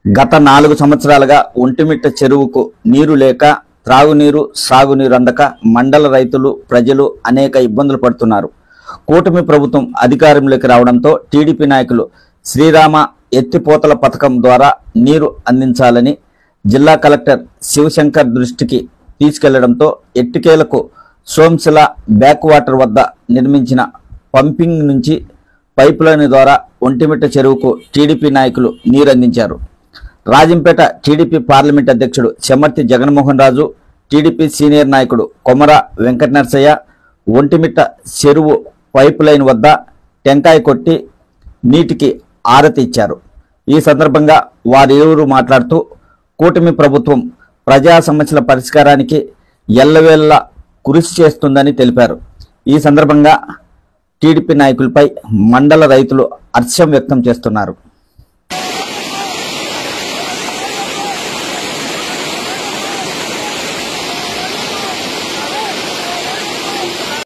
గత 4 సంవత్సరాలుగా ఒంటిమిట్ట చెరువుకు నీరు లేక త్రాగునీరు, సాగునీరు అందక మండల రైతులు, ప్రజలు అనేక ఇబ్బందులు పడుతున్నారు. కూటమి ప్రభుత్వం అధికారంలోకి రావడంతో టీడీపీ నాయకులు శ్రీరామ ఎత్తిపోతల పథకం ద్వారా నీరు అందించాలని జిల్లా కలెక్టర్ శివశంకర్ దృష్టికి తీసుకెళ్లడంతో ఎట్టికేలకు సోంశిల బ్యాక్ వాటర్ వద్ద నిర్మించిన పంపింగ్ నుంచి పైపులైన్ ద్వారా ఒంటిమిట్ట చెరువుకు టీడీపీ నాయకులు నీరు అందించారు. రాజంపేట టీడీపీ పార్లమెంట్ అధ్యక్షుడు చెమర్తి జగన్మోహన్ రాజు, టీడీపీ సీనియర్ నాయకుడు కొమర వెంకట నరసయ్య ఒంటిమిట్ట చెరువు పైప్ లైన్ వద్ద టెంకాయ కొట్టి నీటికి ఆరతి ఇచ్చారు. ఈ సందర్భంగా వారిరువురు మాట్లాడుతూ కూటమి ప్రభుత్వం ప్రజా సమస్యల పరిష్కారానికి ఎల్లవేళలా కృషి చేస్తుందని తెలిపారు. ఈ సందర్భంగా టీడీపీ నాయకులపై మండల రైతులు హర్షం వ్యక్తం చేస్తున్నారు.